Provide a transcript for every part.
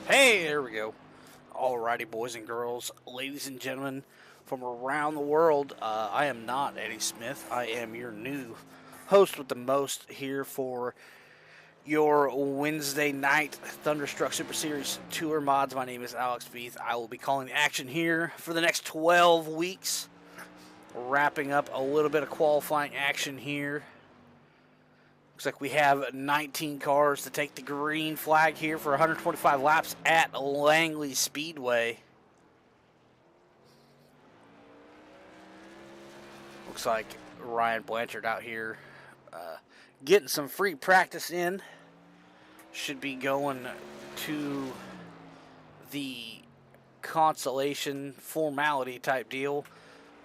Hey, there we go. Alrighty, boys and girls, ladies and gentlemen from around the world. I am not Eddie Smith. I am your new host with the most here for your Wednesday night Thunderstruck Super Series Tour mods. My name is Alex Beath. I will be calling the action here for the next 12 weeks, wrapping up a little bit of qualifying action here. Looks like we have 19 cars to take the green flag here for 125 laps at Langley Speedway. Looks like Ryan Blanchard out here getting some free practice in. Should be going to the consolation formality type deal.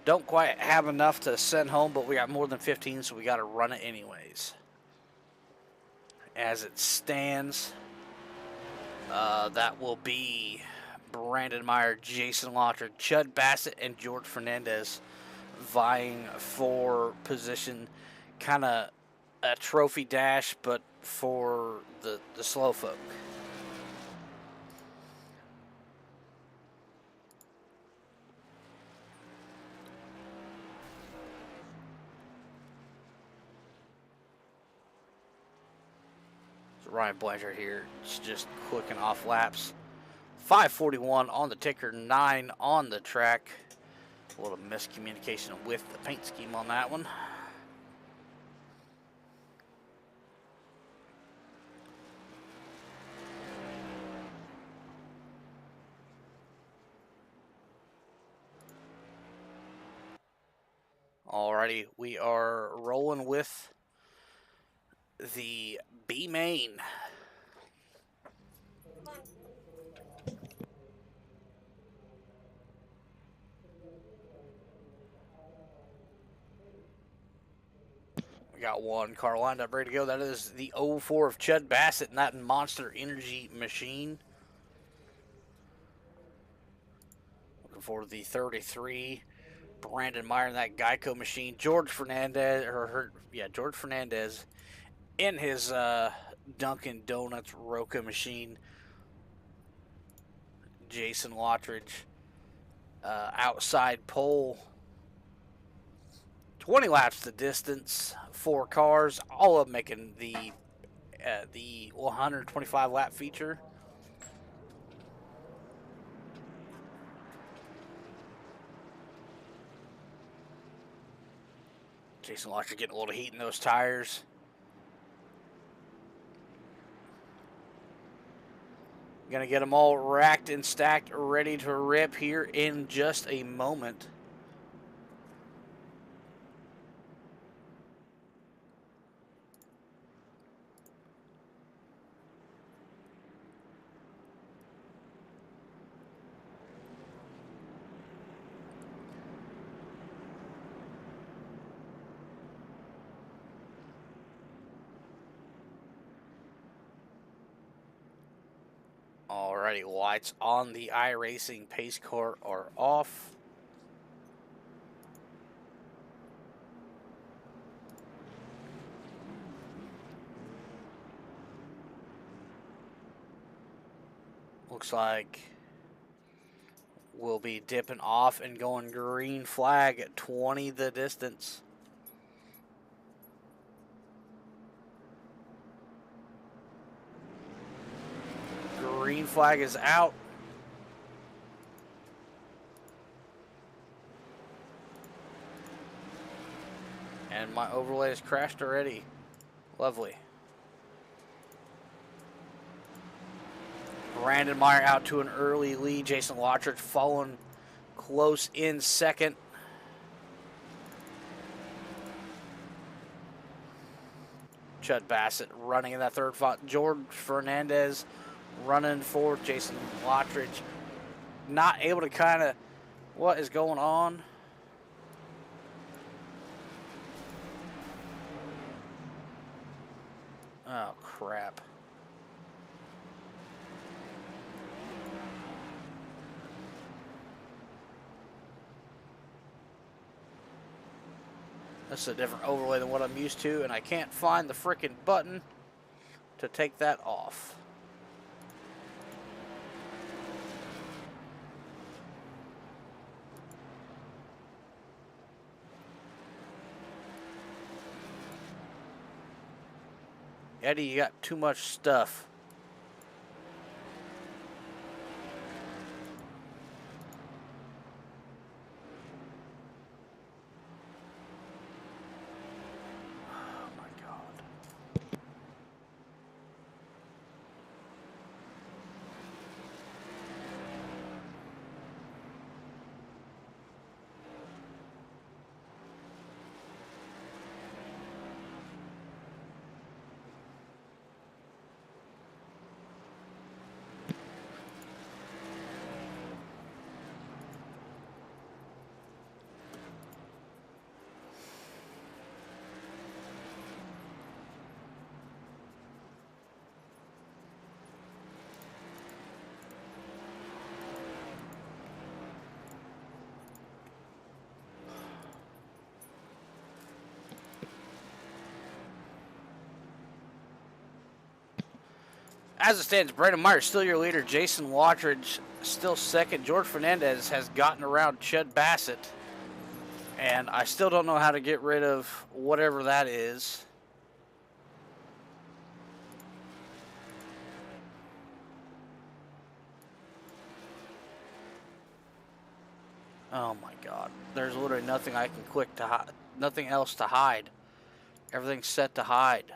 Don't quite have enough to send home, but we got more than 15, so we got to run it anyways. As it stands, that will be Brandon Meyer, Jason Lauter, Chud Bassett, and George Fernandez vying for position. Kind of a trophy dash, but for the slow folk. Ryan Blanchard here, just clicking off laps. 5:41 on the ticker, 9 on the track. A little miscommunication with the paint scheme on that one. Alrighty, we are rolling with the B main. We got one car lined up ready to go. That is the 04 of Chud Bassett and that Monster Energy machine. Looking forward to the 33. Brandon Meyer in that Geico machine. George Fernandez in his Dunkin' Donuts Roca machine. Jason Lottridge outside pole. 20 laps the distance, 4 cars, all of them making the 125 lap feature. Jason Lottridge getting a little heat in those tires. Gonna get them all racked and stacked, ready to rip here in just a moment. Alrighty, lights on the iRacing pace car are off. Looks like we'll be dipping off and going green flag at 20 the distance. Green flag is out. And my overlay has crashed already. Lovely. Brandon Meyer out to an early lead. Jason Lottridge following close in second. Chud Bassett running in that third spot. George Fernandez running fourth. Jason Lottridge not able to kind of, what is going on? Oh, crap. This is a different overlay than what I'm used to, and I can't find the frickin' button to take that off. Eddie, you got too much stuff. Oh my God. As it stands, Brandon Meyer still your leader. Jason Watridge still second. George Fernandez has gotten around Ched Bassett. And I still don't know how to get rid of whatever that is. Oh my God. There's literally nothing I can click to hide. Nothing else to hide. Everything's set to hide.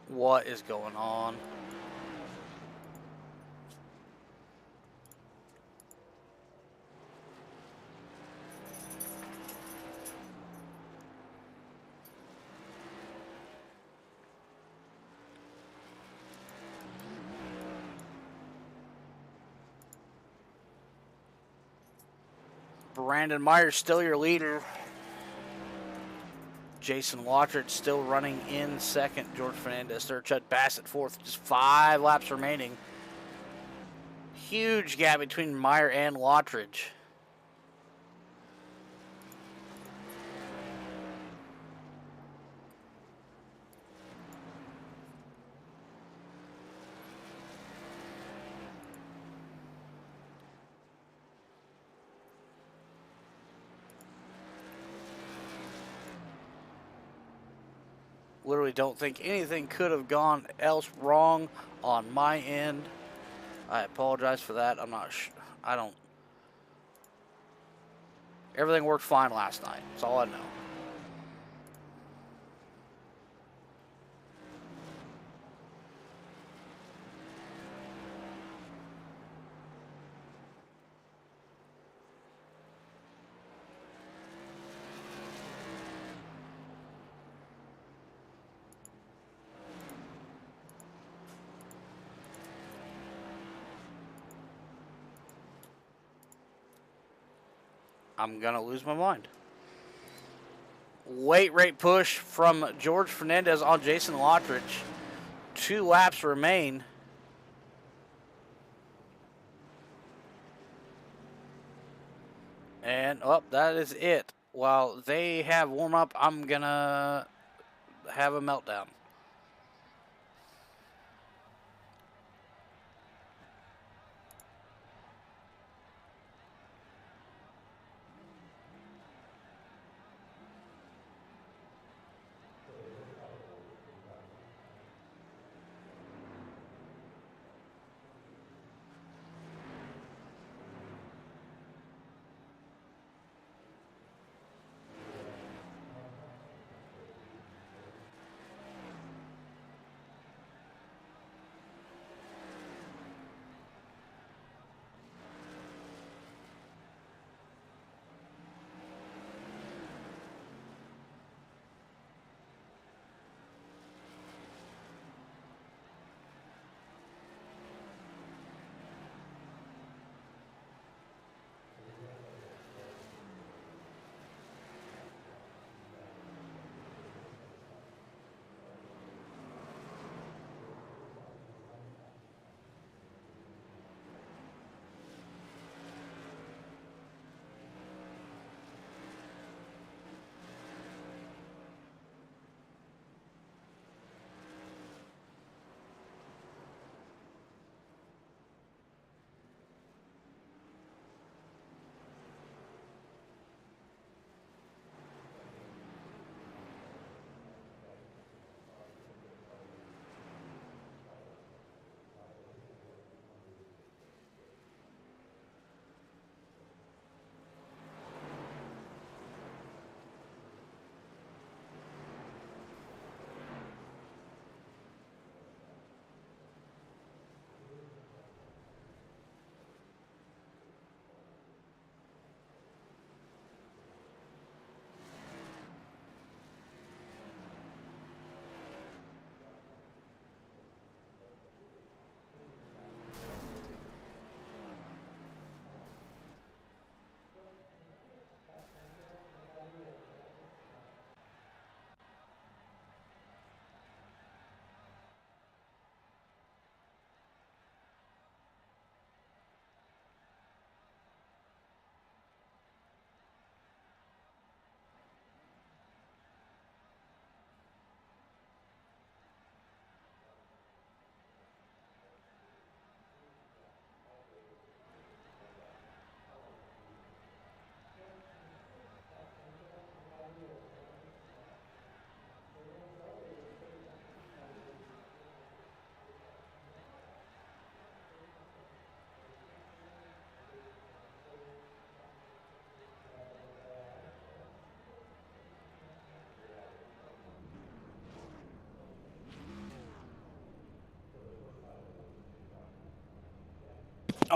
What is going on? Brandon Myers still your leader. Jason Watridge still running in second. George Fernandez third. Ched Bassett fourth. Just 5 laps remaining. Huge gap between Meyer and Watridge. Literally don't think anything could have gone else wrong on my end. I apologize for that. I'm not sure. I don't. Everything worked fine last night. That's all I know. I'm going to lose my mind. Late rate push from George Fernandez on Jason Watridge. 2 laps remain. And, oh, that is it. While they have warm up, I'm going to have a meltdown.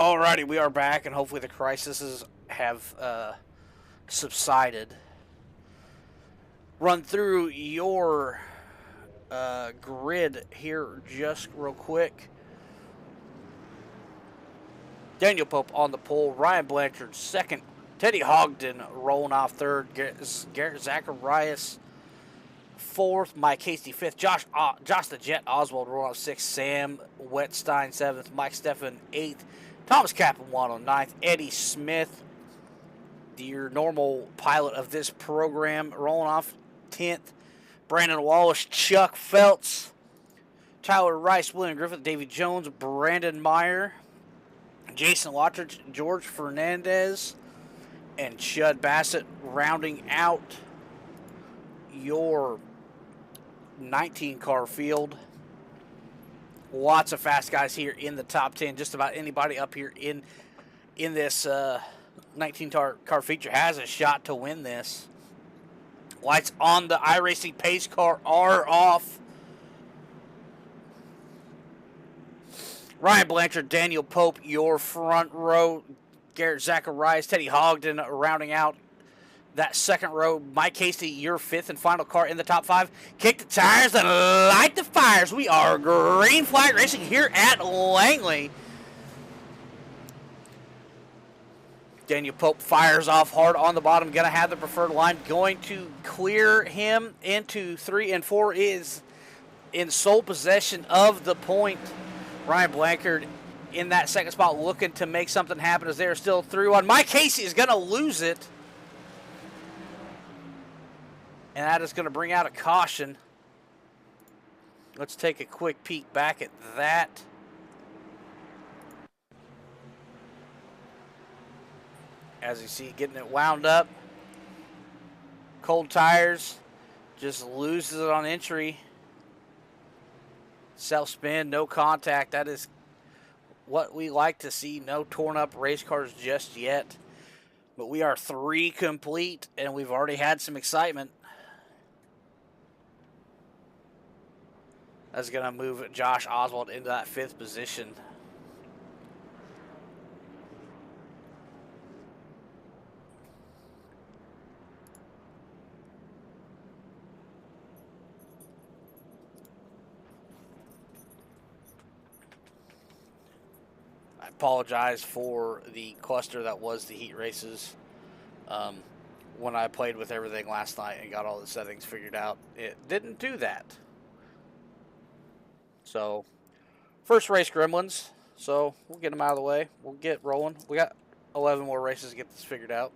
Alrighty, we are back, and hopefully the crises have subsided. Run through your grid here just real quick. Daniel Pope on the pole, Ryan Blanchard second, Teddy Hogden rolling off third, Garrett Zacharias fourth, Mike Hasty fifth, Josh the Jet Oswald rolling off sixth, Sam Wetstein seventh, Mike Steffen eighth, Thomas Capuano ninth, Eddie Smith, your normal pilot of this program, rolling off 10th, Brandon Wallace, Chuck Feltz, Tyler Rice, William Griffith, Davy Jones, Brandon Meyer, Jason Lottridge, George Fernandez, and Chud Bassett rounding out your 19-car field. Lots of fast guys here in the top 10. Just about anybody up here in this 19-car feature has a shot to win this. Lights on the iRacing pace car are off. Ryan Blanchard, Daniel Pope, your front row. Garrett Zacharias, Teddy Hogden rounding out that second row. Mike Hasty, your fifth and final car in the top five. Kick the tires and light the fires. We are green flag racing here at Langley. Daniel Pope fires off hard on the bottom. Going to have the preferred line. Going to clear him into 3 and 4. Is in sole possession of the point. Ryan Blanchard in that second spot looking to make something happen as they're still through on. Mike Casey is going to lose it. And that is going to bring out a caution. Let's take a quick peek back at that. As you see, getting it wound up. Cold tires. Just loses it on entry. Self-spin, no contact. That is what we like to see. No torn up race cars just yet. But we are 3 complete, and we've already had some excitement. That's going to move Josh Oswald into that 5th position. Apologize for the cluster that was the heat races. When I played with everything last night and got all the settings figured out, it didn't do that. So, first race gremlins. So, we'll get them out of the way. We'll get rolling. We got 11 more races to get this figured out.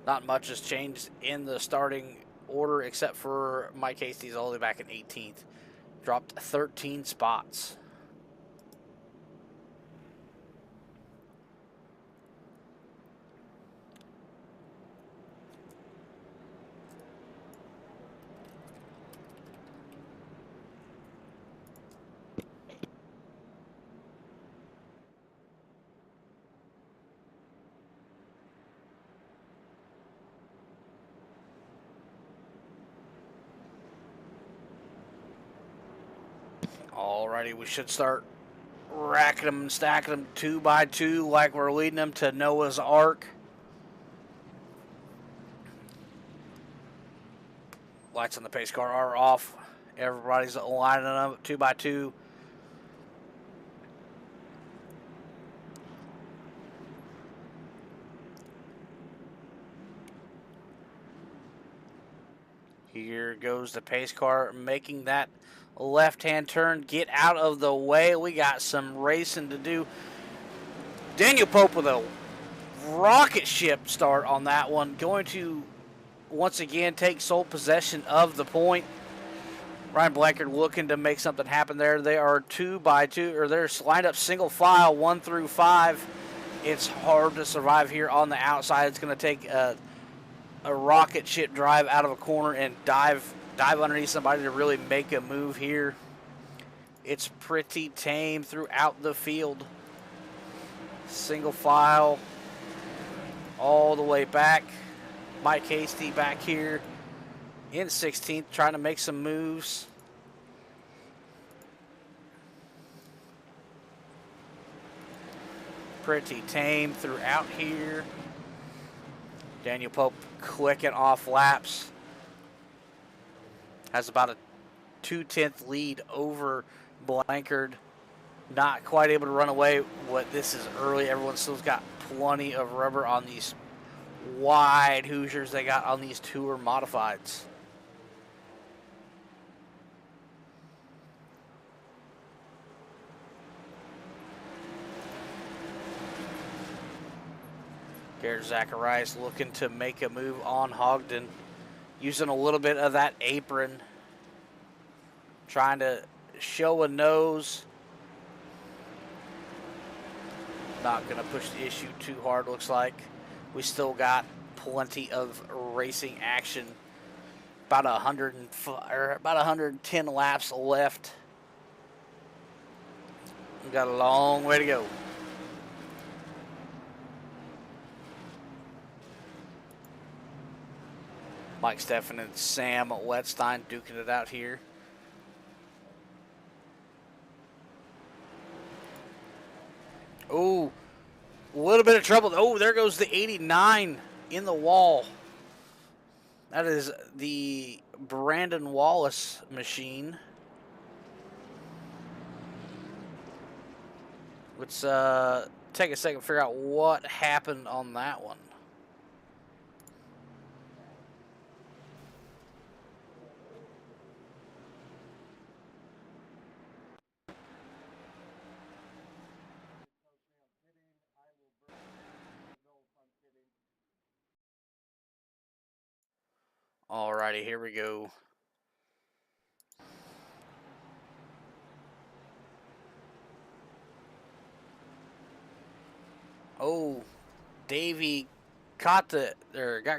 Not much has changed in the starting order except for Mike Hasty's all the way back in 18th. Dropped 13 spots. Alrighty, we should start racking them and stacking them 2 by 2 like we're leading them to Noah's Ark. Lights on the pace car are off. Everybody's lining up 2 by 2. Here goes the pace car making that left-hand turn. Get out of the way. We got some racing to do. Daniel Pope with a rocket ship start on that one. Going to, once again, take sole possession of the point. Ryan Blanchard looking to make something happen there. They are 2 by 2, or they're lined up single file 1 through 5. It's hard to survive here on the outside. It's going to take a rocket ship drive out of a corner and dive underneath somebody to really make a move here. It's pretty tame throughout the field. Single file all the way back. Mike Hasty back here in 16th trying to make some moves. pretty tame throughout here. Daniel Pope clicking off laps. Has about a 2/10 lead over Blankard. Not quite able to run away. What this is early. Everyone still's got plenty of rubber on these wide Hoosiers they got on these tour modifieds. Garrett Zacharias looking to make a move on Hogden. Using a little bit of that apron. Trying to show a nose. Not going to push the issue too hard, looks like. We still got plenty of racing action. About 110 laps left. We've got a long way to go. Mike Steffen and Sam Wetstein duking it out here. Oh, a little bit of trouble. Oh, there goes the 89 in the wall. That is the Brandon Wallace machine. Let's take a second to figure out what happened on that one. Alrighty, here we go. Oh, Davey got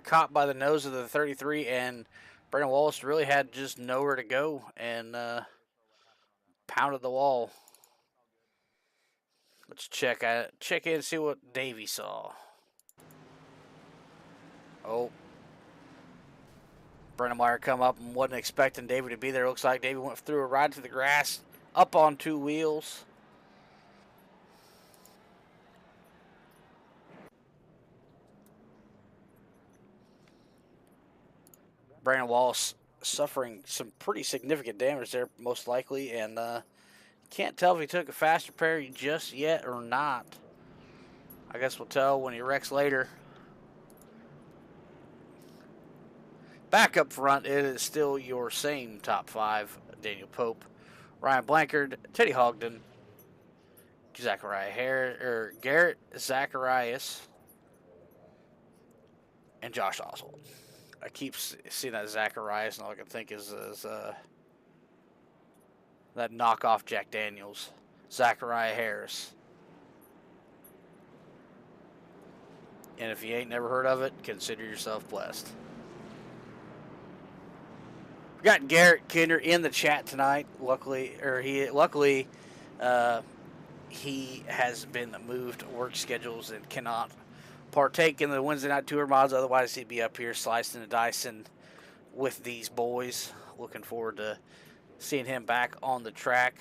caught by the nose of the 33, and Brandon Wallace really had just nowhere to go and pounded the wall. Let's check in and see what Davey saw. Oh. Brennan Meyer come up and wasn't expecting Davey to be there. Looks like Davey went through a ride to the grass, up on two wheels. Brandon Wallace suffering some pretty significant damage there, most likely, and can't tell if he took a faster pair just yet or not. I guess we'll tell when he wrecks later. Back up front, it is still your same top five. Daniel Pope, Ryan Blankard, Teddy Hogden, Garrett Zacharias, and Josh Oswald. I keep seeing that Zacharias, and all I can think is that knockoff Jack Daniels, Zachariah Harris. And if you ain't never heard of it, consider yourself blessed. We got Garrett Kinder in the chat tonight. Luckily, he has been moved work schedules and cannot partake in the Wednesday night tour mods. Otherwise, he'd be up here slicing and dicing with these boys. Looking forward to seeing him back on the track.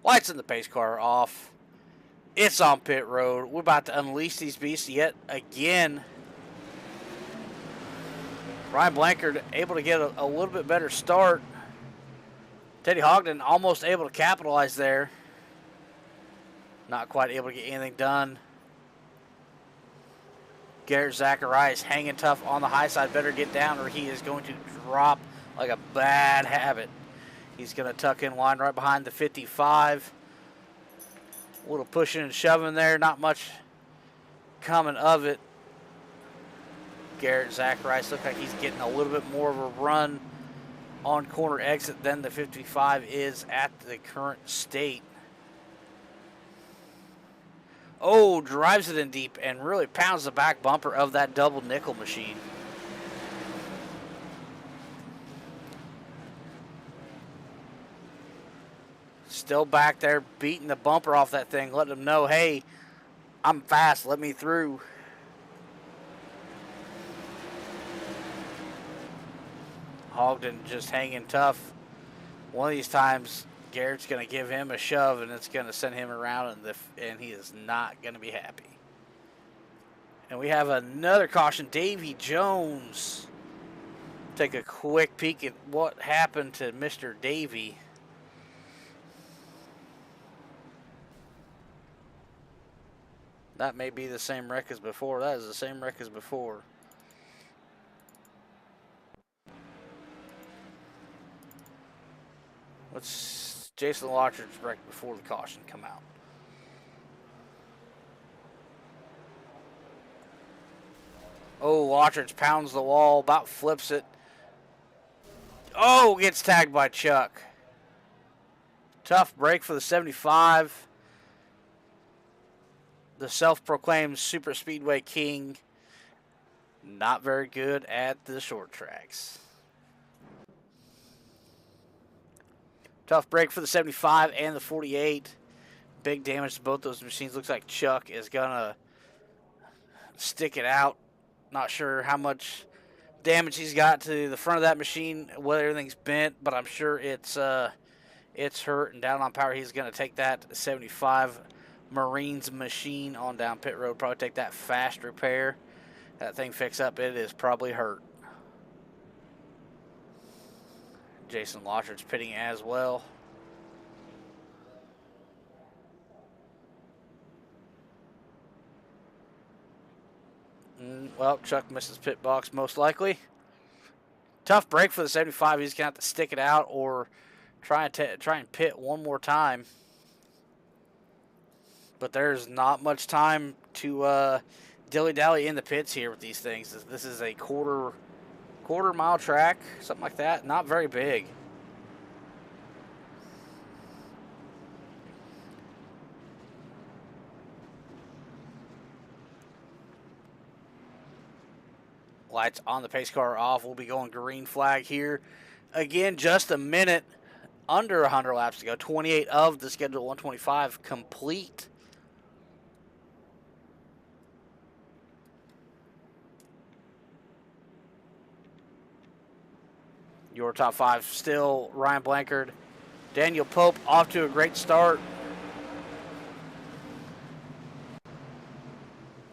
Lights in the pace car are off. It's on pit road. We're about to unleash these beasts yet again. Ryan Blankard able to get a little bit better start. Teddy Hogden almost able to capitalize there. Not quite able to get anything done. Garrett Zacharias hanging tough on the high side. Better get down or he is going to drop like a bad habit. He's going to tuck in line right behind the 55. A little pushing and shoving there. Not much coming of it. Garrett Zacharias looks like he's getting a little bit more of a run on corner exit than the 55 is at the current state. Oh, drives it in deep and really pounds the back bumper of that double nickel machine. Still back there beating the bumper off that thing, letting them know, hey, I'm fast, let me through. Hogden just hanging tough. One of these times, Garrett's going to give him a shove, and it's going to send him around, and he is not going to be happy. And we have another caution. Davy Jones. Take a quick peek at what happened to Mr. Davy. That may be the same wreck as before. That is the same wreck as before. Let's Jason Lottridge's wreck before the caution come out. Oh, Lottridge pounds the wall, about flips it. Oh, gets tagged by Chuck. Tough break for the 75. The self-proclaimed super speedway king. Not very good at the short tracks. Tough break for the 75 and the 48. Big damage to both those machines. Looks like Chuck is going to stick it out. Not sure how much damage he's got to the front of that machine, whether everything's bent, but I'm sure it's hurt and down on power. He's going to take that 75 Marines machine on down pit road. Probably take that fast repair. That thing fix up. It is probably hurt. Jason Lottridge pitting as well. Well, Chuck misses pit box most likely. Tough break for the 75. He's going to have to stick it out or try and pit one more time. But there's not much time to dilly-dally in the pits here with these things. This is a quarter mile track, something like that. Not very big. Lights on the pace car off. We'll be going green flag here. Again, just a minute, under 100 laps to go. 28 of the scheduled 125 complete. Your top five still Ryan Blankard. Daniel Pope off to a great start.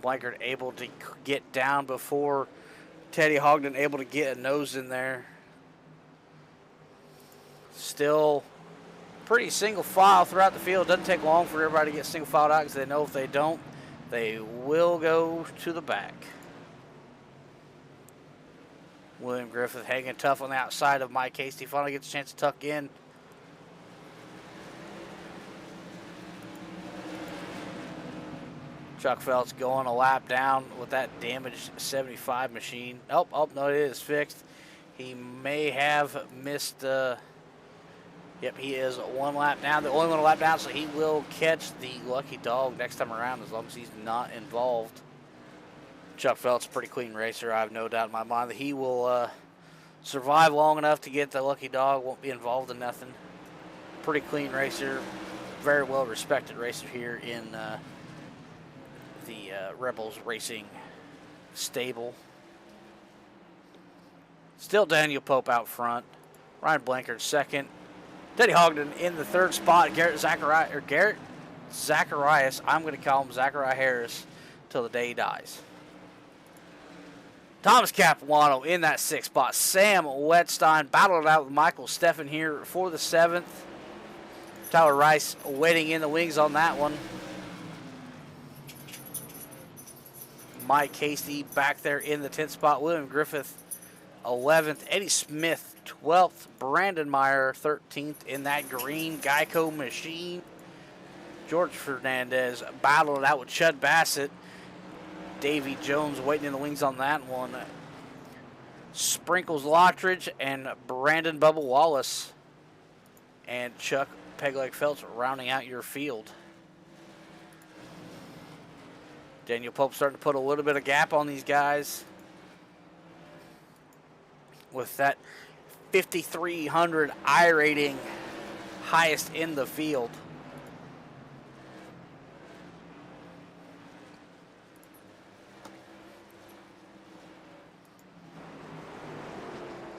Blankard able to get down before Teddy Hogden able to get a nose in there. Still pretty single file throughout the field. Doesn't take long for everybody to get single filed out because they know if they don't, they will go to the back. William Griffith hanging tough on the outside of Mike Hasty. Finally gets a chance to tuck in. Chuck Phelps going a lap down with that damaged 75 machine. Oh, no, it is fixed. He may have missed. Yep, he is one lap down. The only one lap down, so he will catch the lucky dog next time around as long as he's not involved. Chuck Phelps, a pretty clean racer. I have no doubt in my mind that he will survive long enough to get the lucky dog. Won't be involved in nothing. Pretty clean racer. Very well respected racer here in the Rebels Racing stable. Still Daniel Pope out front. Ryan Blankard second. Teddy Hogden in the third spot. Garrett Zacharias. I'm going to call him Zachariah Harris till the day he dies. Thomas Capuano in that sixth spot. Sam Wetstein battled it out with Michael Steffen here for the seventh. Tyler Rice waiting in the wings on that one. Mike Hasty back there in the 10th spot. William Griffith 11th. Eddie Smith 12th. Brandon Meyer 13th in that green Geico machine. George Fernandez battled it out with Chud Bassett. Davy Jones waiting in the wings on that one. Sprinkles Lottridge and Brandon Bubba Wallace. And Chuck Pegleg Phelps rounding out your field. Daniel Pope starting to put a little bit of gap on these guys. With that 5,300 I rating, highest in the field.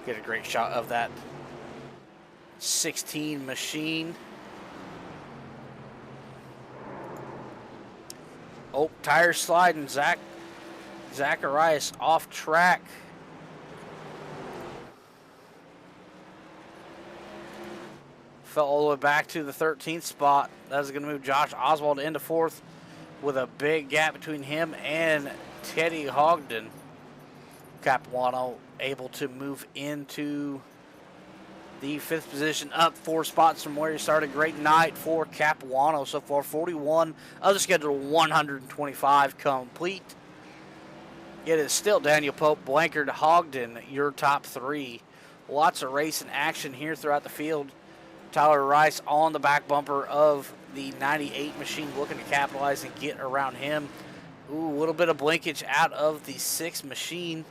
Get a great shot of that 16 machine. Oh, tire sliding. Zacharias off track. Fell all the way back to the 13th spot. That's going to move Josh Oswald into 4th with a big gap between him and Teddy Hogden. Capuano able to move into the 5th position, up 4 spots from where he started. Great night for Capuano so far. 41 of the scheduled 125 complete. It is still Daniel Pope, Blankard, Hogden, your top 3. Lots of racing action here throughout the field. Tyler Rice on the back bumper of the 98 machine, looking to capitalize and get around him. Ooh, a little bit of blinkage out of the 6 machine.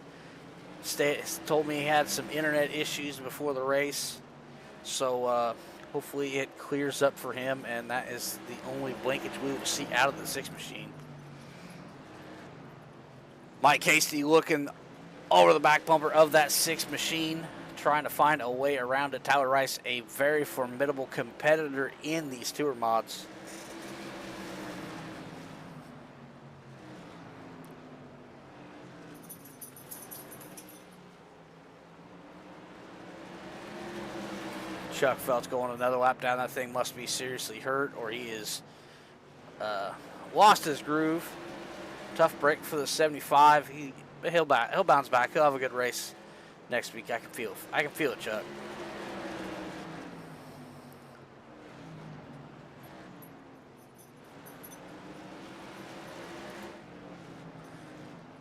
Told me he had some internet issues before the race. So hopefully it clears up for him, and that is the only blinkage we will see out of the 6 machine. Mike Hasty looking over the back bumper of that 6 machine, trying to find a way around it. Tyler Rice, a very formidable competitor in these tour mods. Chuck Felt's going another lap down. That thing must be seriously hurt, or he is lost his groove. Tough break for the 75. He'll bounce back. He'll have a good race next week. I can feel it, Chuck.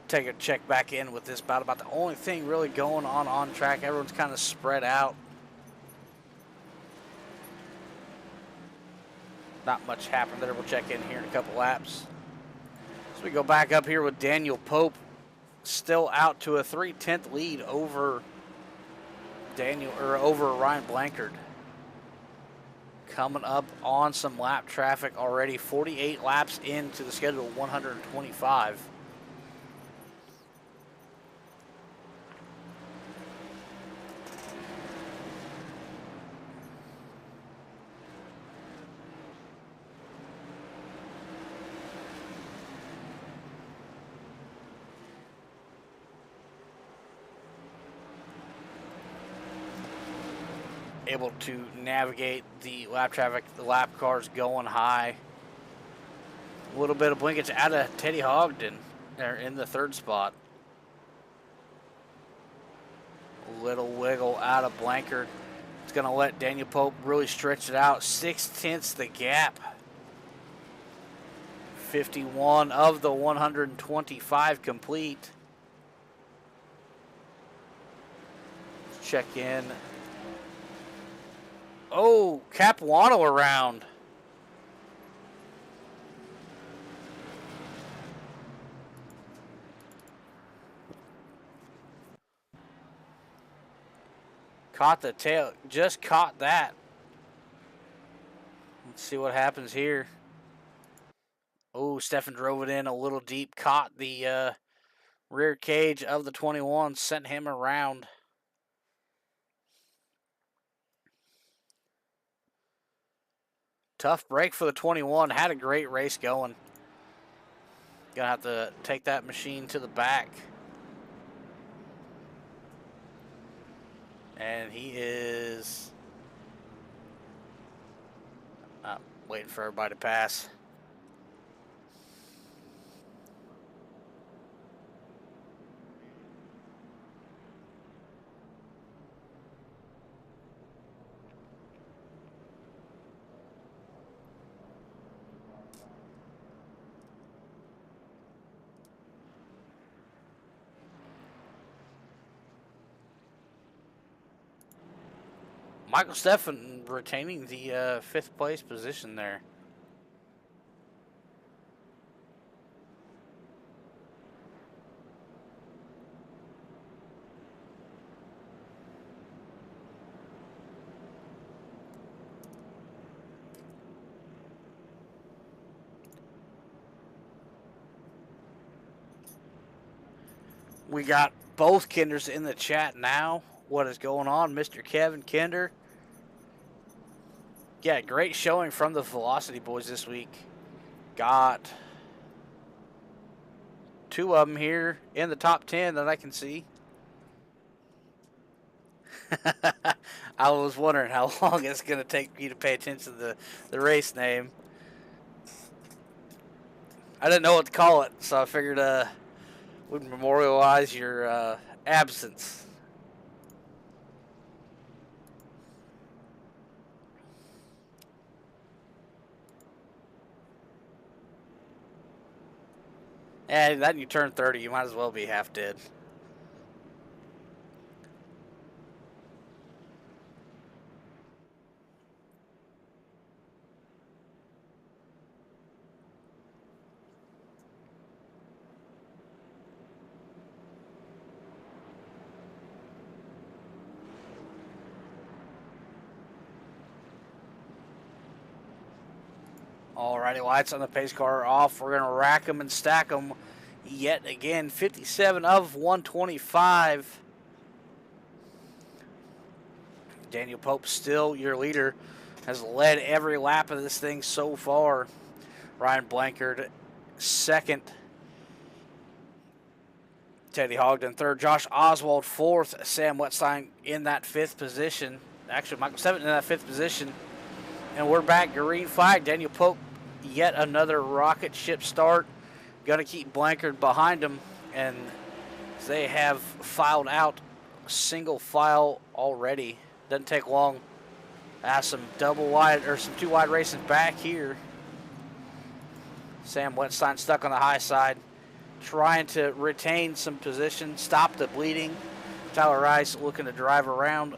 Take a check back in with this bout. About the only thing really going on track. Everyone's kind of spread out. Not much happened there. We'll check in here in a couple laps. So we go back up here with Daniel Pope, still out to a 3/10 lead over Ryan Blankard. Coming up on some lap traffic already. 48 laps into the schedule, 125. Able to navigate the lap traffic, the lap cars going high. A little bit of blinkage out of Teddy Hogden there in the 3rd spot. A little wiggle out of Blankard. It's going to let Daniel Pope really stretch it out. 6/10 the gap. 51 of the 125 complete. Check in. Oh, Capuano around. Caught the tail. Just caught that. Let's see what happens here. Oh, Stefan drove it in a little deep. Caught the rear cage of the 21. Sent him around. Tough break for the 21. Had a great race going. Gonna have to take that machine to the back. And he is waiting for everybody to pass. Michael Stefan retaining the 5th place position there. We got both Kinders in the chat now. What is going on, Mr. Kevin Kinder? Yeah, great showing from the Velocity boys this week. Got 2 of them here in the top 10 that I can see. I was wondering how long it's going to take you to pay attention to the race name. I didn't know what to call it, so I figured we'd memorialize your absence. And then you turn 30, you might as well be half dead. Alrighty, lights on the pace car are off. We're going to rack them and stack them yet again. 57 of 125. Daniel Pope, still your leader, has led every lap of this thing so far. Ryan Blankard, second. Teddy Hogden, third. Josh Oswald, fourth. Sam Wetstein in that 5th position. Actually, Michael Seven in that 5th position. And we're back. Green flag. Daniel Pope, yet another rocket ship start. Going to keep Blankard behind him. And they have filed out single file already. Doesn't take long. Some double wide or some 2 wide racing back here. Sam Wetstein stuck on the high side, trying to retain some position, stop the bleeding. Tyler Rice looking to drive around.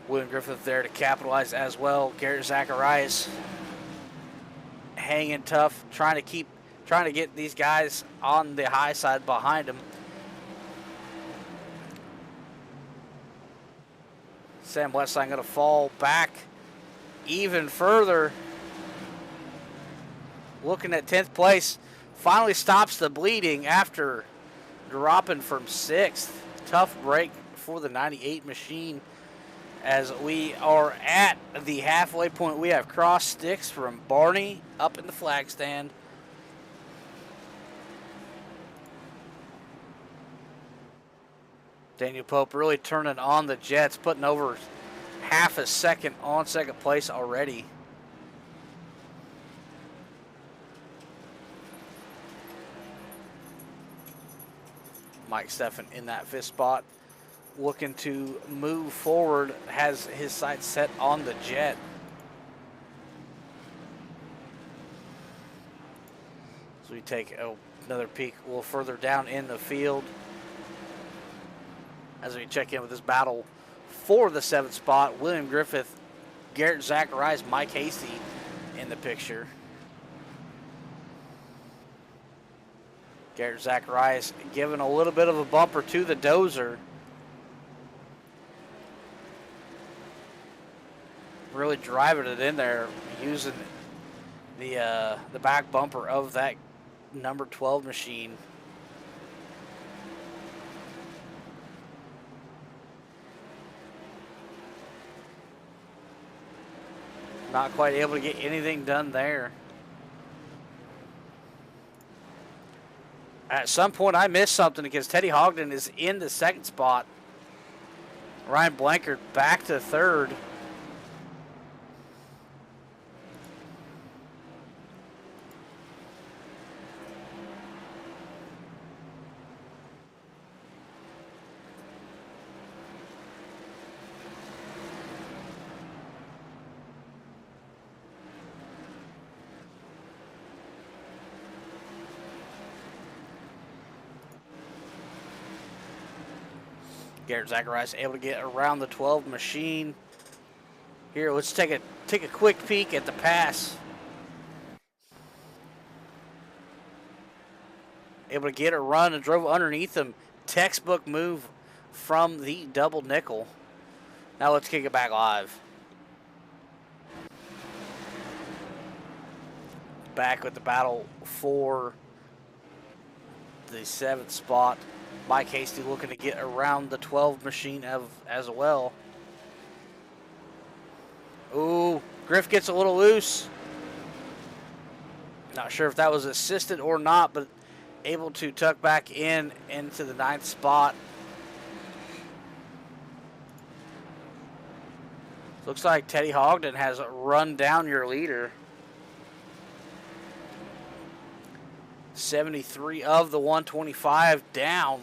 William Griffith there to capitalize as well. Garrett Zacharias hanging tough, trying to get these guys on the high side behind him. Sam Wetstein going to fall back even further. Looking at 10th place. Finally stops the bleeding after dropping from 6th. Tough break for the 98 machine. As we are at the halfway point, we have cross sticks from Barney up in the flag stand. Daniel Pope really turning on the Jets, putting over half a second on second place already. Mike Steffen in that 5th spot, looking to move forward, has his sights set on the Jet. So we take another peek a little further down in the field as we check in with this battle for the 7th spot. William Griffith, Garrett Zacharias, Mike Hasty in the picture. Garrett Zacharias giving a little bit of a bumper to the Dozer. Really driving it in there, using the back bumper of that number 12 machine. Not quite able to get anything done there. At some point, I missed something because Teddy Hogden is in the 2nd spot. Ryan Blankard back to 3rd. Garrett Zacharias able to get around the 12 machine. Here, let's take a quick peek at the pass. Able to get a run and drove underneath him. Textbook move from the double nickel. Now let's kick it back live. Back with the battle for the 7th spot. Mike Hasty looking to get around the 12 machine as well. Griff gets a little loose. Not sure if that was assisted or not, but able to tuck back into the 9th spot. Looks like Teddy Hogden has run down your leader. 73 of the 125 down.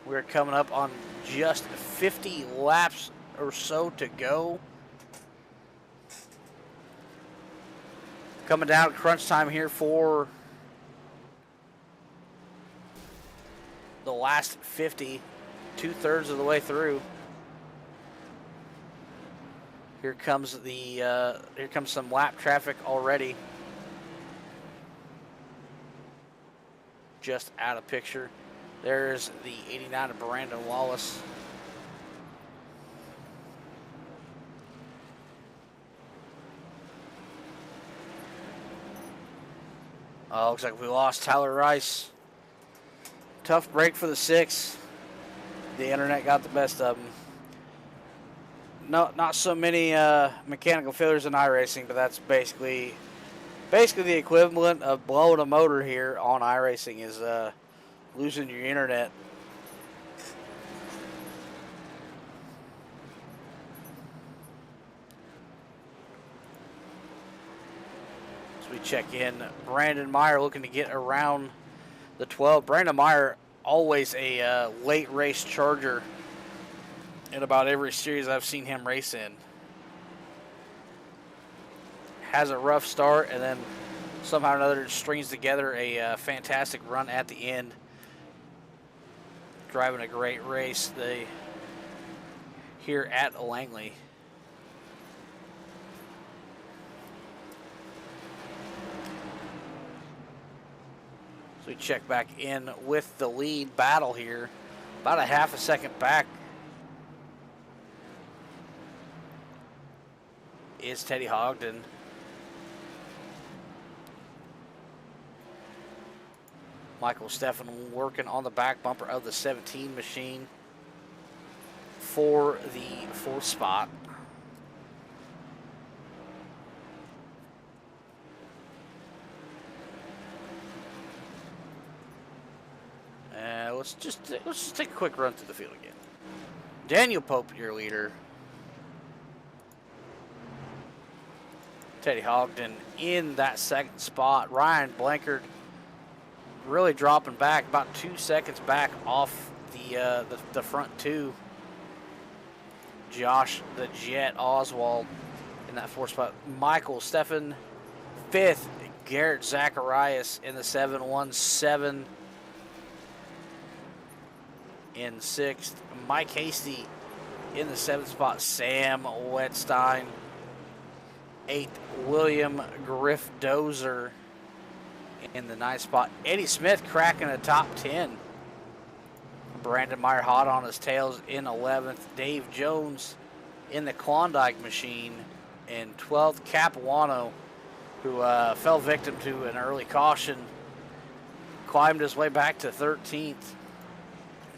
We're coming up on just 50 laps or so to go. Coming down crunch time here for the last 50, 2/3 of the way through. Here comes some lap traffic already. Just out of picture. There's the 89 of Brandon Wallace. Oh, looks like we lost Tyler Rice. Tough break for the 6. The internet got the best of him. No, not so many mechanical failures in iRacing, but that's basically the equivalent of blowing a motor here on iRacing is losing your internet. As we check in, Brandon Meyer looking to get around the 12. Brandon Meyer, always a late race charger in about every series I've seen him race in. Has a rough start and then somehow or another strings together a fantastic run at the end. Driving a great race here at Langley. So we check back in with the lead battle here. About a half a second back is Teddy Hogden. Michael Steffen working on the back bumper of the 17 machine for the 4th spot. Let's just take a quick run through the field again. Daniel Pope, your leader. Teddy Hogden in that 2nd spot. Ryan Blankard really dropping back, about 2 seconds back off the front 2. Josh the Jet Oswald in that 4th spot. Michael Steffen 5th. Garrett Zacharias in the 717. In 6th, Mike Hasty in the 7th spot. Sam Wetstein. 8th, William Griff Dozer in the 9th spot. Eddie Smith cracking the top 10. Brandon Meyer hot on his tails in 11th. Dave Jones in the Klondike machine in 12th. Capuano, who fell victim to an early caution, climbed his way back to 13th.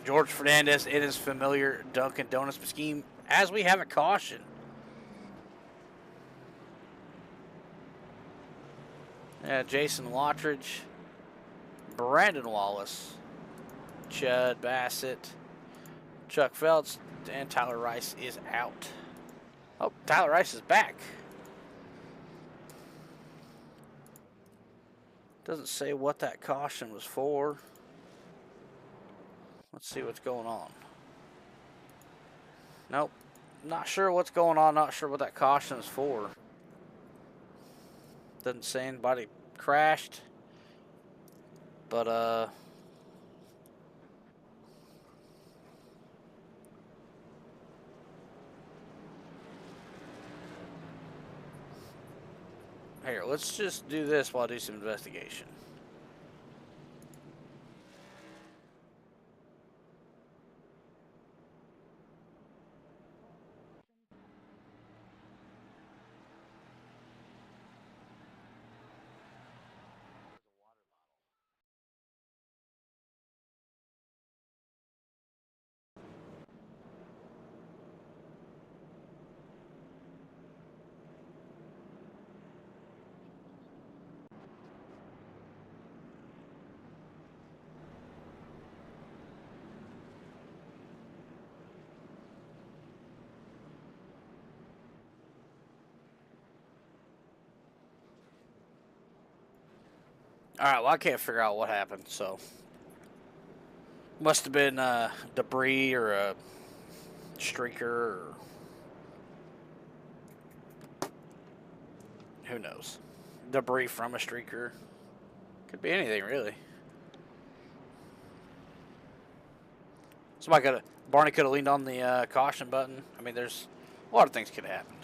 George Fernandez in his familiar Dunkin' Donuts scheme as we have a caution. Jason Lottridge, Brandon Wallace, Chud Bassett, Chuck Phelps, and Tyler Rice is out. Oh, Tyler Rice is back. Doesn't say what that caution was for. Let's see what's going on. Nope. Not sure what's going on. Not sure what that caution is for. Doesn't say anybody crashed. But, here, let's just do this while I do some investigation. All right, well, I can't figure out what happened, so. Must have been debris or a streaker or who knows. Debris from a streaker. Could be anything, really. Barney could have leaned on the caution button. I mean, there's a lot of things could have happened.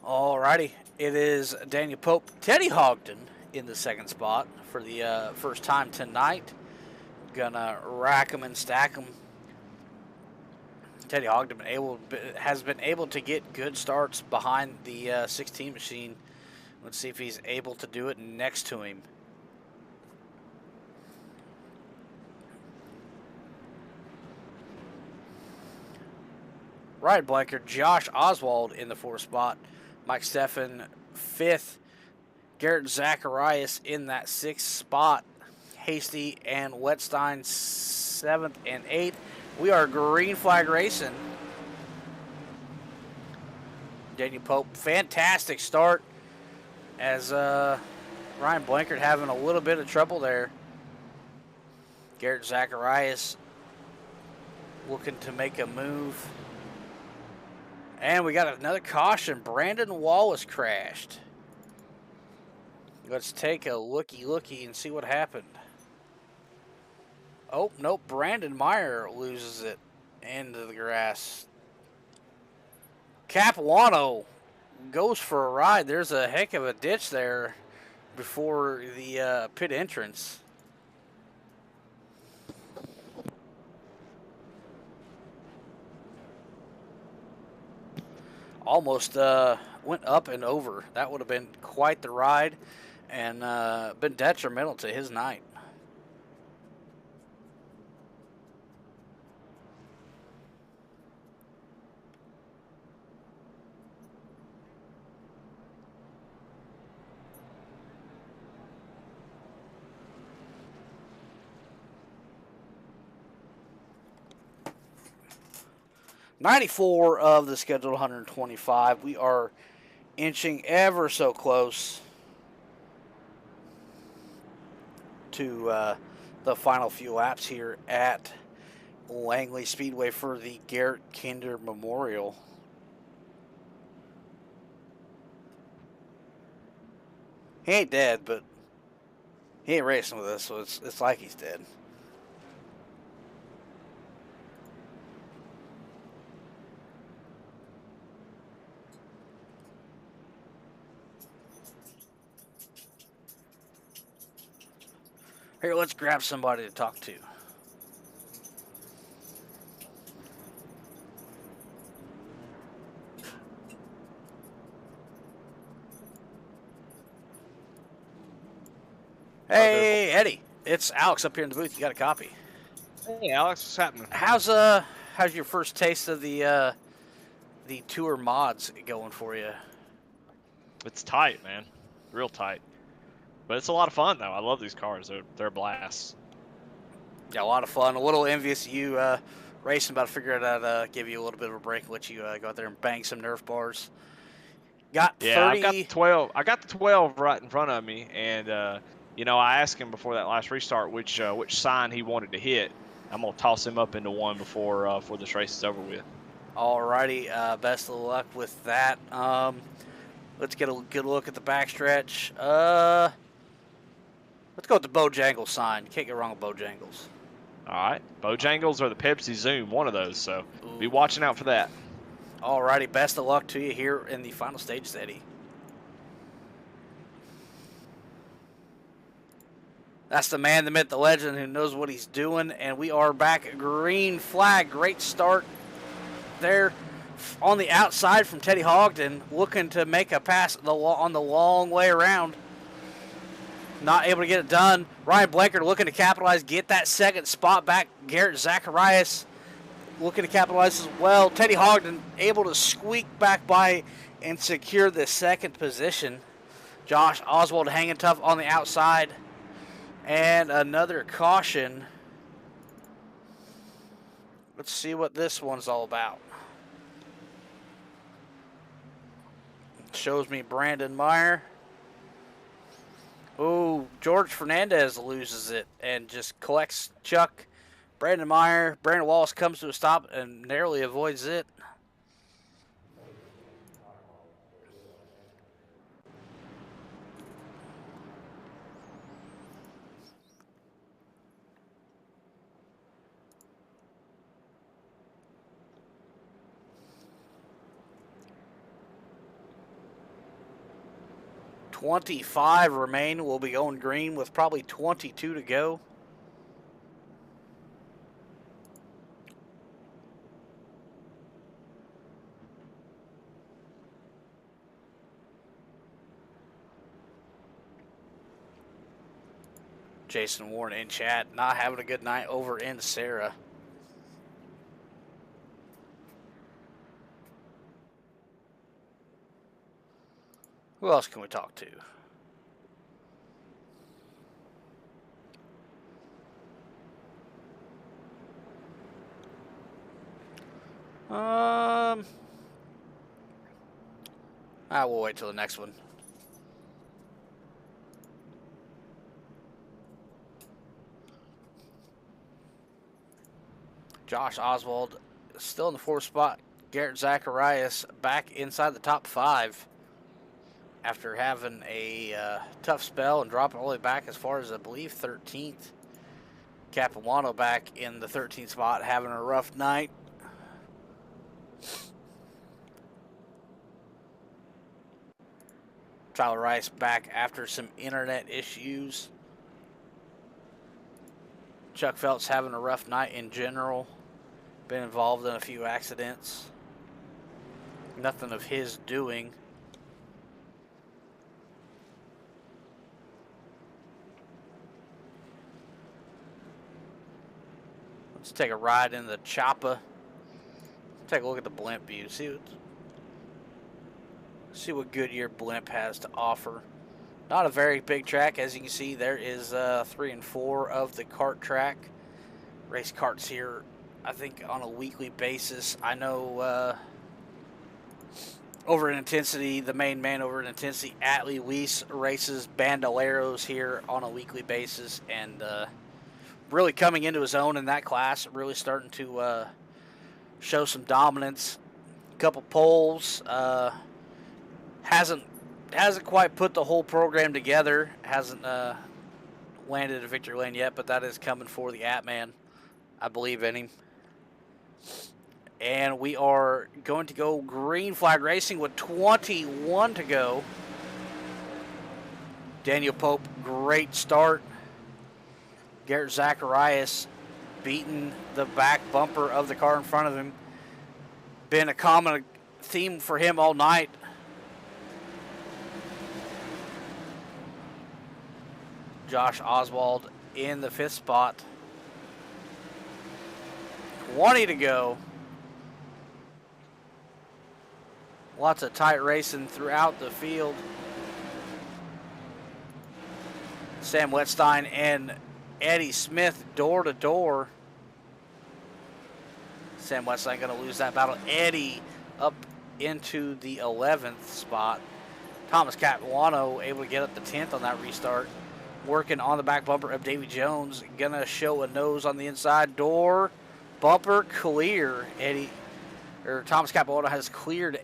Alrighty, it is Daniel Pope, Teddy Hogden in the second spot for the first time tonight. Gonna rack them and stack them. Teddy Hogden has been able to get good starts behind the 16 machine. Let's see if he's able to do it next to him. Ryan Blanker, Josh Oswald in the fourth spot. Mike Steffen, fifth. Garrett Zacharias in that sixth spot. Hasty and Wetstein, seventh and eighth. We are green flag racing. Daniel Pope, fantastic start as Ryan Blankard having a little bit of trouble there. Garrett Zacharias looking to make a move. And we got another caution. Brandon Wallace crashed. Let's take a looky and see what happened. Oh, nope. Brandon Meyer loses it into the grass. Capuano goes for a ride. There's a heck of a ditch there before the pit entrance. Almost went up and over. That would have been quite the ride and been detrimental to his night. '94 of the scheduled 125. We are inching ever so close to the final few laps here at Langley Speedway for the Garrett Kinder Memorial. He ain't dead, but he ain't racing with us, so it's like he's dead. Here, let's grab somebody to talk to. Hey, Eddie. It's Alex up here in the booth. You got a copy. Hey, Alex. What's happening? How's your first taste of the tour mods going for you? It's tight, man. Real tight. But it's a lot of fun, though. I love these cars. They're a blast. Yeah, a lot of fun. A little envious of you racing, but I figured I'd give you a little bit of a break, let you go out there and bang some Nerf bars. Got 30. I got the 12. I got the 12 right in front of me, and you know, I asked him before that last restart which sign he wanted to hit. I'm gonna toss him up into one before this race is over with. Alrighty, best of luck with that. Let's get a good look at the backstretch. Let's go with the Bojangles sign. Can't get wrong with Bojangles. All right, Bojangles or the Pepsi Zoom, one of those. So be watching out for that. Alrighty, best of luck to you here in the final stage, Eddie. That's the man, the myth, the legend who knows what he's doing, and we are back. Green flag, great start there on the outside from Teddy Hogden, looking to make a pass on the long way around. Not able to get it done. Ryan Blankard looking to capitalize, get that second spot back. Garrett Zacharias looking to capitalize as well. Teddy Hogden able to squeak back by and secure the second position. Josh Oswald hanging tough on the outside. And another caution. Let's see what this one's all about. Shows me Brandon Meyer. Oh, George Fernandez loses it and just collects Chuck. Brandon Meyer, Brandon Wallace comes to a stop and narrowly avoids it. .25 remain. We'll be going green with probably 22 to go. Jason Warren in chat, not having a good night over in Sarah. Who else can we talk to? We'll wait till the next one. Josh Oswald still in the 4th spot. Garrett Zacharias back inside the top 5 after having a tough spell and dropping all the way back as far as, I believe, 13th. Capuano back in the 13th spot, having a rough night. Tyler Rice back after some internet issues. Chuck Phelps having a rough night in general. Been involved in a few accidents. Nothing of his doing. Let's take a ride in the Choppa. Take a look at the blimp view. See what Goodyear blimp has to offer. Not a very big track. As you can see, there is 3 and 4 of the kart track. Race karts here, I think, on a weekly basis. I know over in Intensity, the main man over in Intensity, Atlee Weiss, races Bandoleros here on a weekly basis. And really coming into his own in that class. Really starting to show some dominance. A couple poles. Hasn't quite put the whole program together. Hasn't landed a victory lane yet, but that is coming for the Atman. I believe in him. And we are going to go green flag racing with 21 to go. Daniel Pope, great start. Garrett Zacharias beating the back bumper of the car in front of him. Been a common theme for him all night. Josh Oswald in the 5th spot. 20 to go. Lots of tight racing throughout the field. Sam Wetstein and Eddie Smith door to door. Sam Wetstein going to lose that battle. Eddie up into the 11th spot. Thomas Capuano able to get up to 10th on that restart. Working on the back bumper of Davy Jones. Gonna show a nose on the inside door. Bumper clear. Thomas Capuano has cleared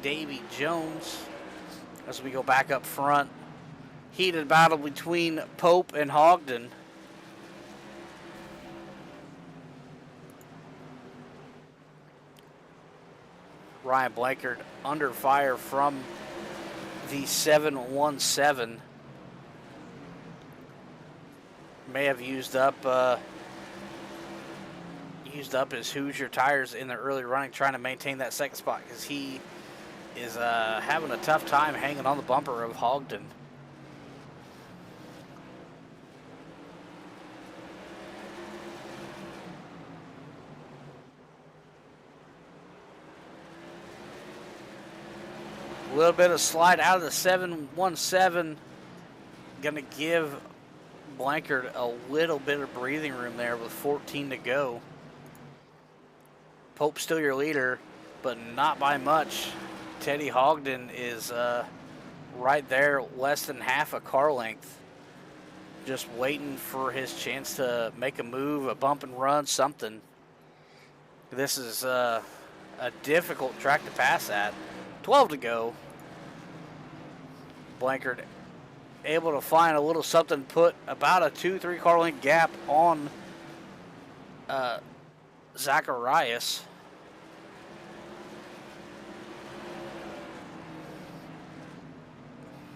Davy Jones as we go back up front. Heated battle between Pope and Hogden. Ryan Blankard under fire from the 717. May have used up his Hoosier tires in the early running, trying to maintain that 2nd spot because he is having a tough time hanging on the bumper of Hogden. A little bit of slide out of the 717. Going to give Blankard a little bit of breathing room there with 14 to go. Pope still your leader, but not by much. Teddy Hogden is right there, less than half a car length. Just waiting for his chance to make a move, a bump and run, something. This is a difficult track to pass at. 12 to go. Blankard able to find a little something, put about a 2-3 car length gap on Zacharias.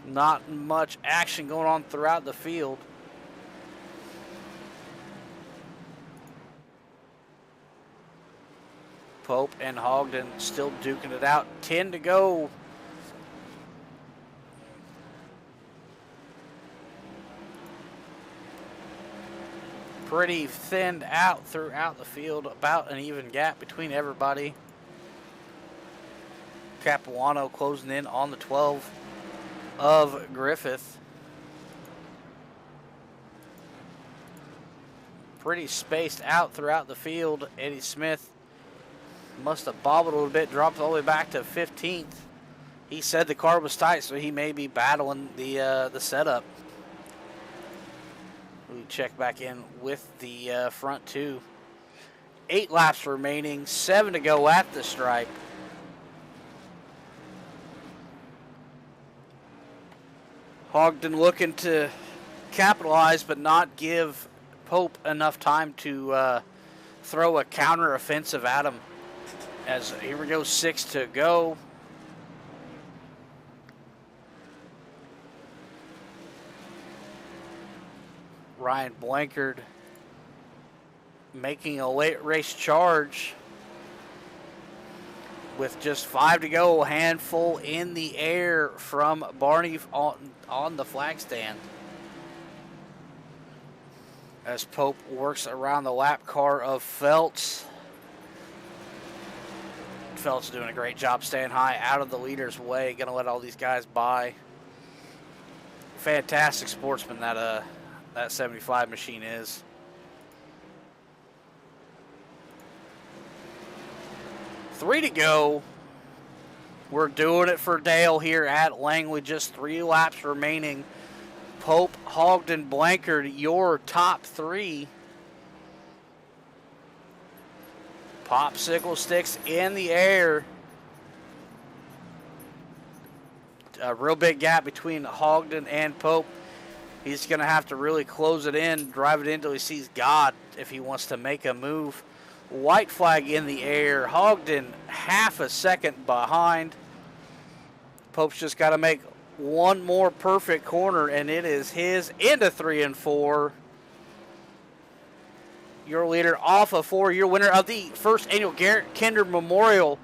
Not much action going on throughout the field. Pope and Hogden still duking it out. 10 to go. Pretty thinned out throughout the field. About an even gap between everybody. Capuano closing in on the 12 of Griffith. Pretty spaced out throughout the field. Eddie Smith must have bobbled a little bit, dropped all the way back to 15th. He said the car was tight, so he may be battling the setup. We check back in with the front two. 8 laps remaining, 7 to go at the stripe. Hogden looking to capitalize, but not give Pope enough time to throw a counter offensive at him. As here we go, 6 to go. Ryan Blankard making a late race charge with just 5 to go. A handful in the air from Barney on the flag stand. As Pope works around the lap car of Feltz. Feltz doing a great job staying high out of the leader's way. Going to let all these guys by. Fantastic sportsman that 75 machine is. Three to go. We're doing it for Dale here at Langley. Just 3 laps remaining. Pope, Hogden, Blankard, your top 3. Popsicle sticks in the air. A real big gap between Hogden and Pope. He's going to have to really close it in, drive it in until he sees God if he wants to make a move. White flag in the air. Hogden half a second behind. Pope's just got to make one more perfect corner, and it is his into 3 and 4. Your leader off of 4. Your winner of the first annual Garrett Kinder Memorial,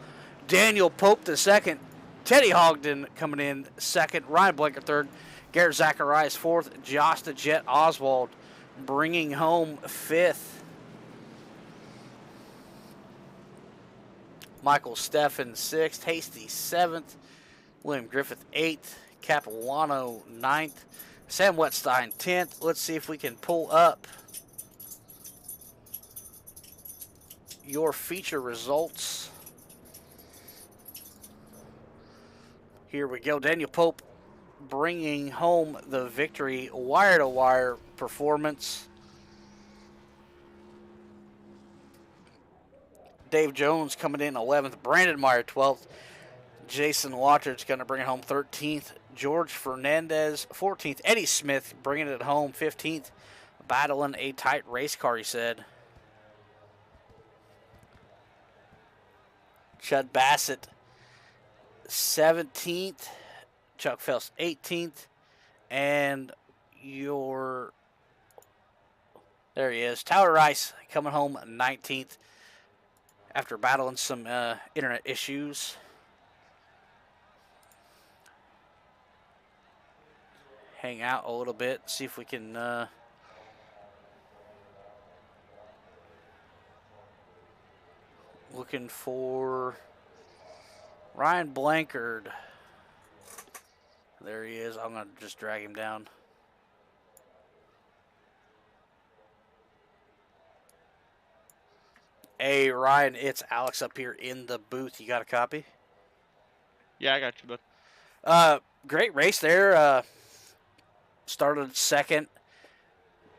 Daniel Pope the second. Teddy Hogden coming in second. Ryan Blanker third. Garrett Zacharias fourth. Josh the Jet Oswald bringing home fifth. Michael Steffen sixth. Hasty seventh. William Griffith eighth. Capuano ninth. Sam Wetstein 10th. Let's see if we can pull up your feature results. Here we go. Daniel Pope bringing home the victory. Wire-to-wire performance. Dave Jones coming in 11th. Brandon Meyer 12th. Jason Waters going to bring it home 13th. George Fernandez 14th. Eddie Smith bringing it home 15th. Battling a tight race car, he said. Chud Bassett 17th. Chuck Phelps 18th. And there he is. Tyler Rice coming home 19th after battling some internet issues. Hang out a little bit, see if we can looking for Ryan Blankard. There he is. I'm going to just drag him down. Hey, Ryan, it's Alex up here in the booth. You got a copy? Yeah, I got you, bud. Great race there. Started second.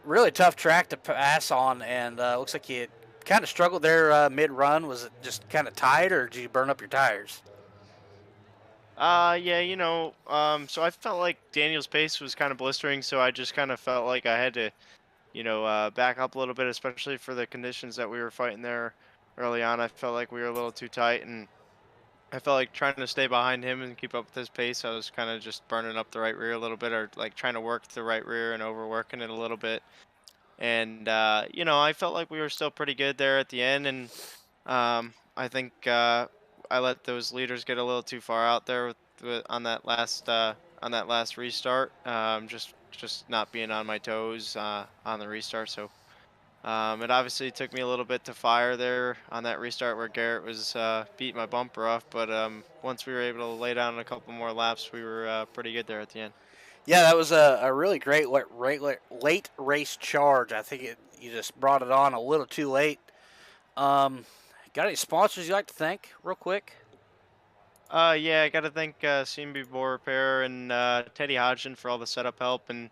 Really tough track to pass on, and looks like you kind of struggled there mid-run. Was it just kind of tight, or did you burn up your tires? Yeah, so I felt like Daniel's pace was kind of blistering, so I just kind of felt like I had to, back up a little bit, especially for the conditions that we were fighting there early on. I felt like we were a little too tight, and I felt like trying to stay behind him and keep up with his pace. I was kind of just burning up the right rear a little bit, or like trying to work the right rear and overworking it a little bit. And I felt like we were still pretty good there at the end, and I think I let those leaders get a little too far out there on that last restart. Just not being on my toes on the restart. So it obviously took me a little bit to fire there on that restart where Garrett was beating my bumper off. But once we were able to lay down a couple more laps, we were pretty good there at the end. Yeah, that was a really great late race charge. I think you just brought it on a little too late. Um, got any sponsors you like to thank, real quick? Yeah, I got to thank CMB Bore Repair and Teddy Hodgson for all the setup help. And,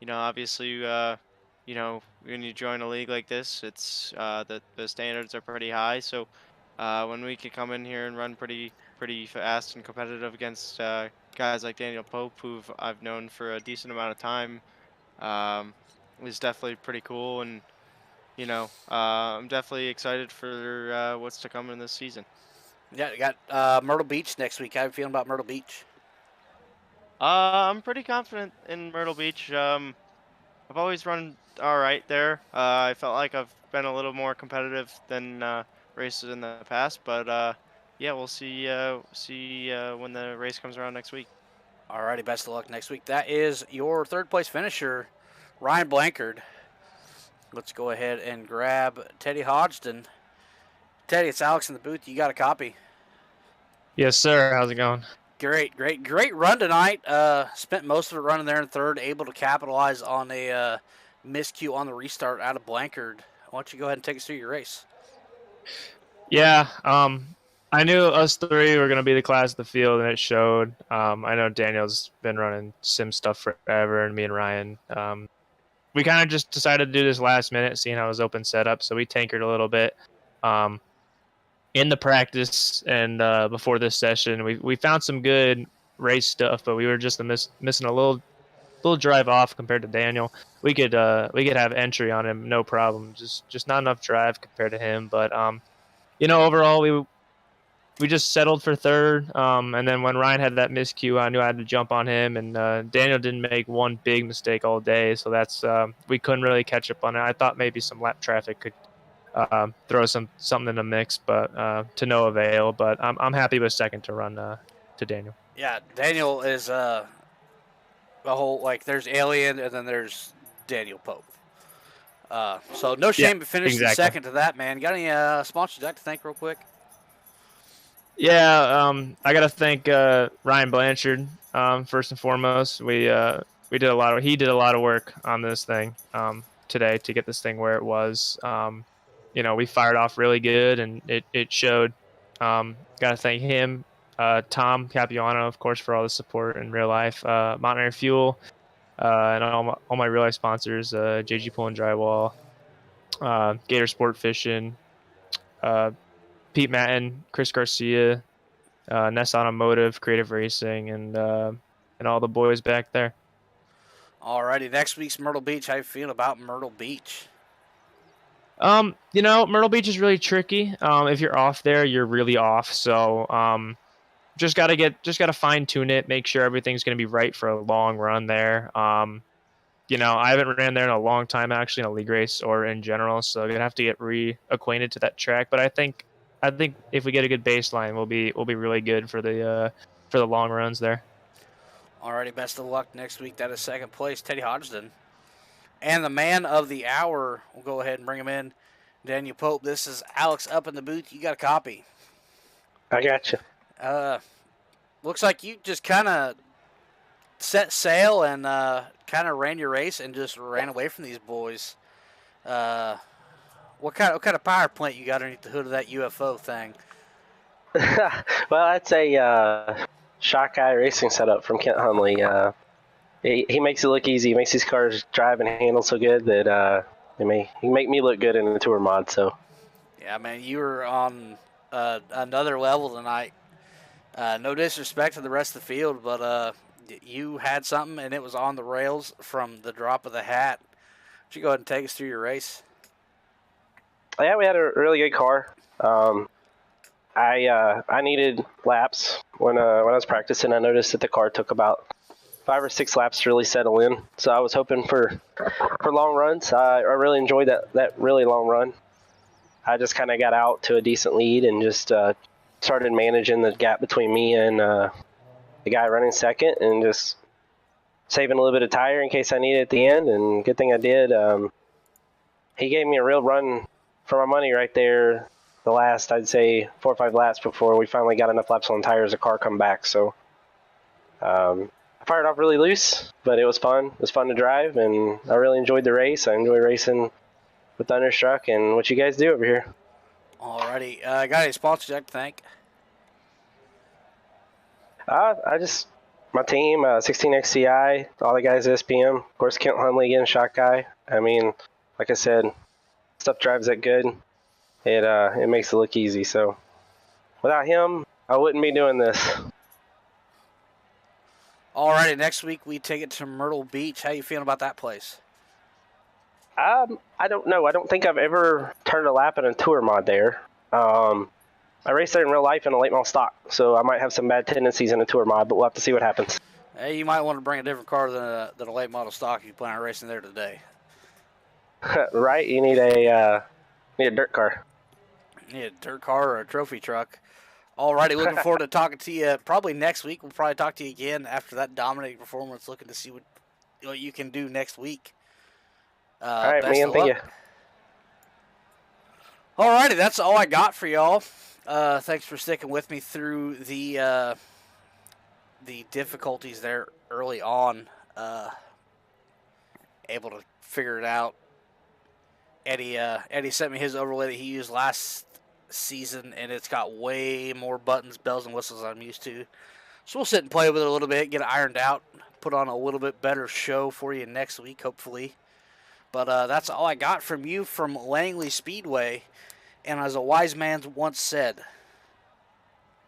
obviously, when you join a league like this, it's the standards are pretty high. So when we can come in here and run pretty fast and competitive against guys like Daniel Pope, who I've known for a decent amount of time, um, is definitely pretty cool. And, I'm definitely excited for what's to come in this season. Yeah, you got Myrtle Beach next week. How are you feeling about Myrtle Beach? I'm pretty confident in Myrtle Beach. I've always run all right there. I felt like I've been a little more competitive than races in the past, but yeah, we'll see when the race comes around next week. Alrighty, best of luck next week. That is your third place finisher, Ryan Blankard. Let's go ahead and grab Teddy Hodgson. Teddy, it's Alex in the booth. You got a copy. Yes, sir. How's it going? Great run tonight. Spent most of it running there in third, able to capitalize on a miscue on the restart out of Blankard. Why don't you go ahead and take us through your race? Yeah, I knew us three were going to be the class of the field, and it showed. I know Daniel's been running sim stuff forever, and me and Ryan, we kind of just decided to do this last minute, seeing how it was open setup, so we tankered a little bit. In the practice and before this session, we found some good race stuff, but we were just missing a little drive off compared to Daniel. We could have entry on him, no problem. Just not enough drive compared to him. But overall we just settled for third. And then when Ryan had that miscue, I knew I had to jump on him. And Daniel didn't make one big mistake all day, so that's we couldn't really catch up on it. I thought maybe some lap traffic could throw something in the mix, but to no avail. But I'm happy with second to run to Daniel. Yeah, Daniel is a whole, like, there's Alien and then there's Daniel Pope. So no shame to finish exactly. second to that, man. Got any sponsors you'd like to thank real quick? Yeah, I gotta thank Ryan Blanchard first and foremost. He did a lot of work on this thing today to get this thing where it was. We fired off really good, and it showed. Gotta thank him, Tom Capuano, of course, for all the support in real life. Monterey Fuel, and all my real life sponsors, JG Pool and Drywall, Gator Sport Fishing, Pete Matten, Chris Garcia, Ness Automotive, Creative Racing, and all the boys back there. Alrighty, next week's Myrtle Beach. How you feel about Myrtle Beach? Myrtle Beach is really tricky. If you're off there, you're really off. So just gotta fine tune it, make sure everything's gonna be right for a long run there. I haven't ran there in a long time, actually, in a league race or in general, so I'm gonna have to get reacquainted to that track. But I think if we get a good baseline, we'll be really good for the long runs there. Alrighty, best of luck next week. That is second place, Teddy Hodgson. And the man of the hour, we'll go ahead and bring him in, Daniel Pope. This is Alex up in the booth. You got a copy. I got you. Looks like you just kind of set sail and kind of ran your race and just ran away from these boys. What What kind of power plant you got underneath the hood of that UFO thing? Well, that's a shock eye racing setup from Kent Hunley. He makes it look easy. He makes these cars drive and handle so good that he make me look good in the tour mod. So Yeah, man, you were on another level tonight. No disrespect to the rest of the field, but you had something and it was on the rails from the drop of the hat. Would you go ahead and take us through your race? yeah, we had a really good car. I needed laps when I was practicing. I noticed that the car took about 5 or 6 laps to really settle in. So I was hoping for long runs. I really enjoyed that really long run. I just kind of got out to a decent lead and just started managing the gap between me and the guy running second, and just saving a little bit of tire in case I needed it at the end. And good thing I did. He gave me a real run for my money right there. The last, I'd say, 4 or 5 laps before we finally got enough laps on tires, the car come back. So I fired off really loose, but it was fun. It was fun to drive, and I really enjoyed the race. I enjoy racing with Thunderstruck and what you guys do over here. Alrighty. Got any sponsors I'd thank? My team, 16XCI, all the guys at SPM, of course, Kent Hunley again, shot guy. I mean, like I said, stuff drives that good. It makes it look easy. So without him, I wouldn't be doing this. Alrighty, next week we take it to Myrtle Beach. How you feeling about that place? I don't know. I don't think I've ever turned a lap in a tour mod there. I raced there in real life in a late model stock, so I might have some bad tendencies in a tour mod, but we'll have to see what happens. Hey, you might want to bring a different car than a late model stock if you plan on racing there today. Right? You need a dirt car. You need a dirt car or a trophy truck. Alrighty, looking forward to talking to you probably next week. We'll probably talk to you again after that dominating performance, looking to see what you can do next week. All right, best man. of Thank you. luck. Alrighty, that's all I got for y'all. Thanks for sticking with me through the difficulties there early on. Able to figure it out. Eddie sent me his overlay that he used last season, and it's got way more buttons, bells, and whistles I'm used to. So we'll sit and play with it a little bit, get it ironed out, put on a little bit better show for you next week, hopefully. But that's all I got from you from Langley Speedway. And as a wise man once said,